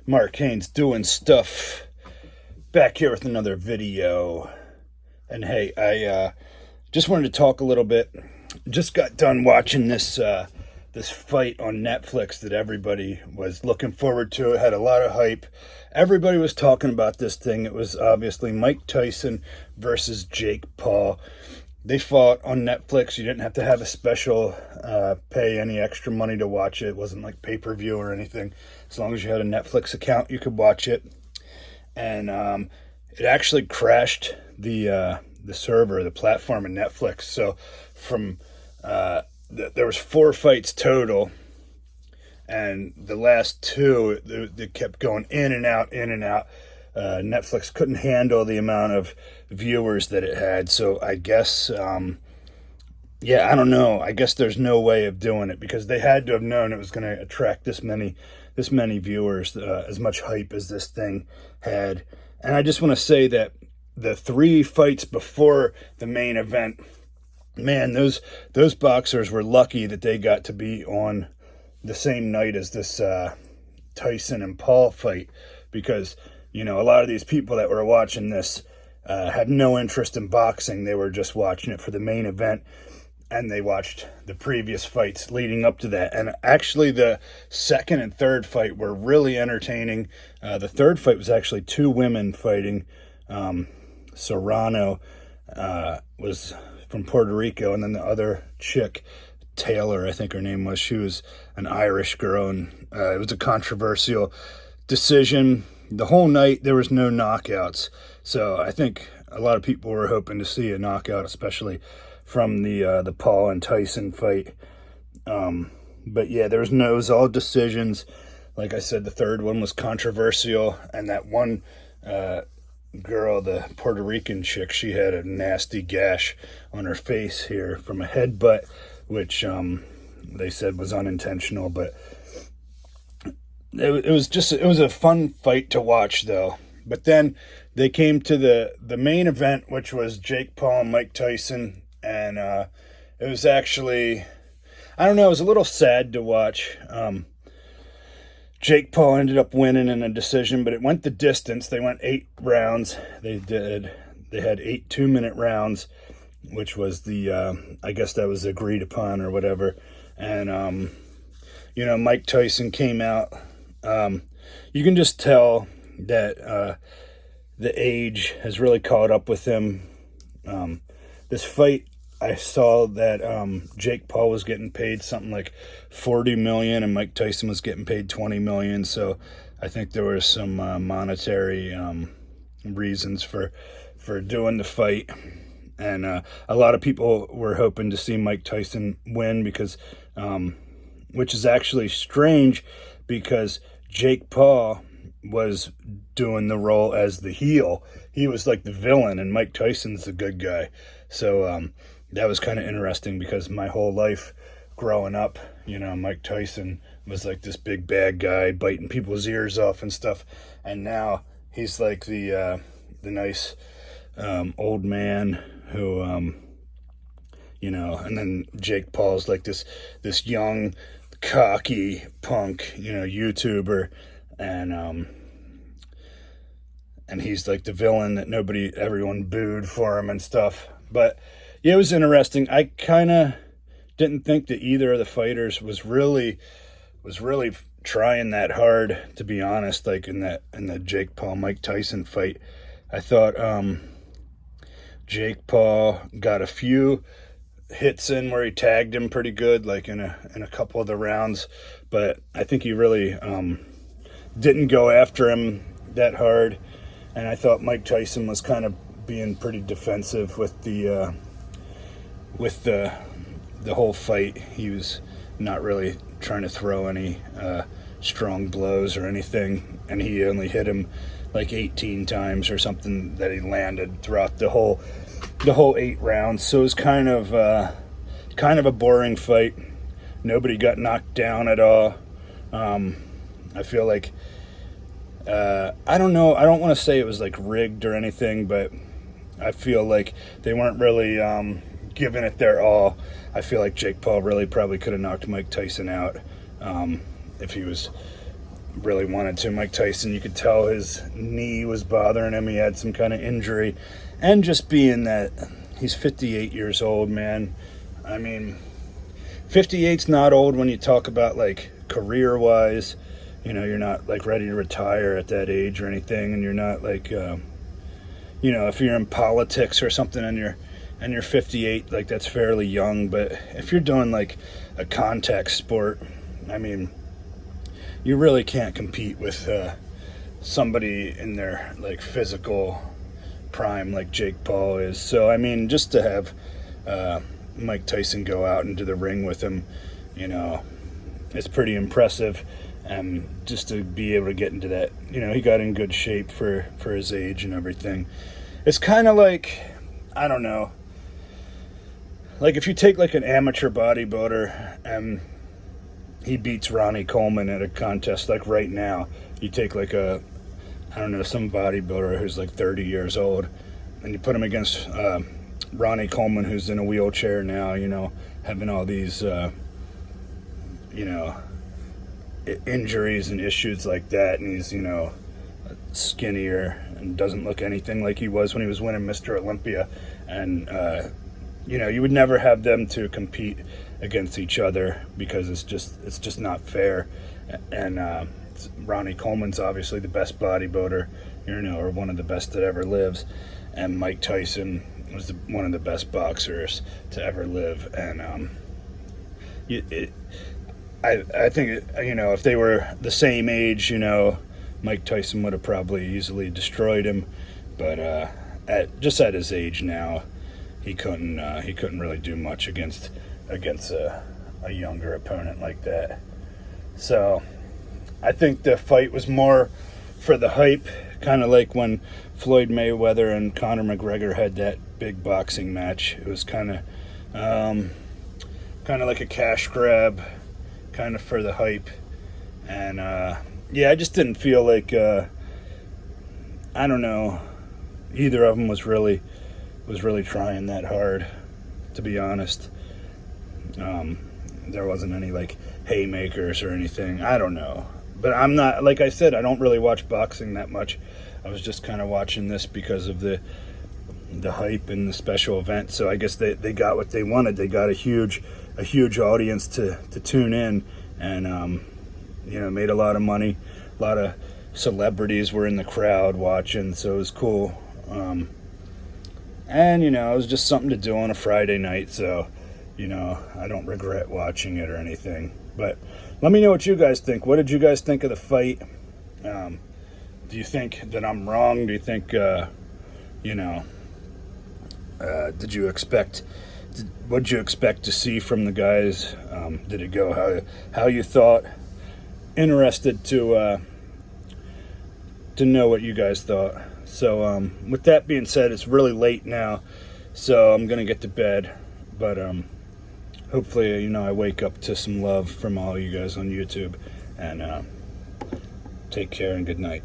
Mark Haynes doing stuff. Back here with another video. And hey, I just wanted to talk a little bit. Just got done watching this fight on Netflix that everybody was looking forward to. It had a lot of hype. Everybody was talking about this thing. It was obviously Mike Tyson versus Jake Paul. They fought on Netflix. You didn't have to have a special, pay any extra money to watch it. It wasn't like pay-per-view or anything. As long as you had a Netflix account, you could watch it. And it actually crashed the server, the platform in Netflix. So from there was 4 fights total, and the last 2 they kept going in and out, in and out. Netflix couldn't handle the amount of viewers that it had, so I guess, I don't know. I guess there's no way of doing it because they had to have known it was going to attract this many viewers, as much hype as this thing had. And I just want to say that the 3 fights before the main event, man, those boxers were lucky that they got to be on the same night as this Tyson and Paul fight, because a lot of these people that were watching this had no interest in boxing. They were just watching it for the main event, and they watched the previous fights leading up to that. And actually, the second and third fight were really entertaining. The third fight was actually 2 women fighting. Serrano was from Puerto Rico, and then the other chick, Taylor, I think her name was, she was an Irish girl, and it was a controversial decision. The whole night, there was no knockouts. So I think a lot of people were hoping to see a knockout, especially from the Paul and Tyson fight. But yeah, it was all decisions. Like I said, the third one was controversial, and that one girl, the Puerto Rican chick, she had a nasty gash on her face here from a headbutt, which they said was unintentional, but it was a fun fight to watch, though. But then they came to the main event, which was Jake Paul and Mike Tyson, and it was actually, I don't know, it was a little sad to watch. Jake Paul ended up winning in a decision, but it went the distance. They went 8 rounds. They had 8 2-minute rounds, which was I guess that was agreed upon or whatever. And Mike Tyson came out. You can just tell that the age has really caught up with him. This fight, I saw that Jake Paul was getting paid something like $40 million, and Mike Tyson was getting paid $20 million. So I think there were some monetary reasons for doing the fight. And a lot of people were hoping to see Mike Tyson win because, which is actually strange, because Jake Paul was doing the role as the heel. He was like the villain, and Mike Tyson's the good guy. So that was kind of interesting, because my whole life growing up, Mike Tyson was like this big bad guy biting people's ears off and stuff. And now he's like the nice old man who, and then Jake Paul's like this young, cocky punk, YouTuber, and he's like the villain that everyone booed for him and stuff. But yeah, it was interesting. I kind of didn't think that either of the fighters was really trying that hard, to be honest. Like in the Jake Paul Mike Tyson fight, I thought Jake Paul got a few hits in where he tagged him pretty good, like in a couple of the rounds, but I think he really didn't go after him that hard. And I thought Mike Tyson was kind of being pretty defensive with the whole fight. He was not really trying to throw any strong blows or anything, and he only hit him like 18 times or something that he landed throughout the whole 8 rounds. So it was kind of a boring fight. Nobody got knocked down at all. I feel like I don't know. I don't want to say it was like rigged or anything, but I feel like they weren't really giving it their all. I feel like Jake Paul really probably could have knocked Mike Tyson out if he was really wanted to. Mike Tyson, you could tell his knee was bothering him. He had some kind of injury. And just being that he's 58 years old, man. I mean, 58's not old when you talk about, like, career-wise. You know, you're not, like, ready to retire at that age or anything. And you're not, like, you know, if you're in politics or something and you're 58, like, that's fairly young. But if you're doing, like, a contact sport, I mean, you really can't compete with somebody in their, like, physical prime like Jake Paul is. So, I mean, just to have Mike Tyson go out into the ring with him, you know, it's pretty impressive. And just to be able to get into that, you know, he got in good shape for his age and everything. It's kind of like, I don't know, like if you take like an amateur bodybuilder and he beats Ronnie Coleman at a contest, like right now, you take like I don't know, some bodybuilder who's like 30 years old, and you put him against Ronnie Coleman, who's in a wheelchair now, you know, having all these, you know, injuries and issues like that, and he's, you know, skinnier and doesn't look anything like he was when he was winning Mr. Olympia. And, you know, you would never have them to compete against each other because it's just not fair. And Ronnie Coleman's obviously the best bodybuilder, you know, or one of the best that ever lives, and Mike Tyson was one of the best boxers to ever live. And I think, you know, if they were the same age, you know, Mike Tyson would have probably easily destroyed him. But at his age now, he couldn't really do much against a younger opponent like that. So I think the fight was more for the hype, kind of like when Floyd Mayweather and Conor McGregor had that big boxing match. It was kind of like a cash grab, kind of for the hype. And yeah, I just didn't feel like I don't know, either of them was really trying that hard, to be honest. There wasn't any like haymakers or anything. I don't know, but I'm not, like I said, I don't really watch boxing that much. I was just kind of watching this because of the hype and the special event. So I guess they got what they wanted. They got a huge audience to tune in, and you know, made a lot of money. A lot of celebrities were in the crowd watching, so it was cool. And you know, it was just something to do on a Friday night, so you know, I don't regret watching it or anything. But let me know what you guys think. What did you guys think of the fight? Do you think that I'm wrong? Do you think, you know, what'd you expect to see from the guys? Did it go how you thought? Interested to know what you guys thought. So with that being said, it's really late now, so I'm gonna get to bed. But hopefully, you know, I wake up to some love from all you guys on YouTube. And take care and good night.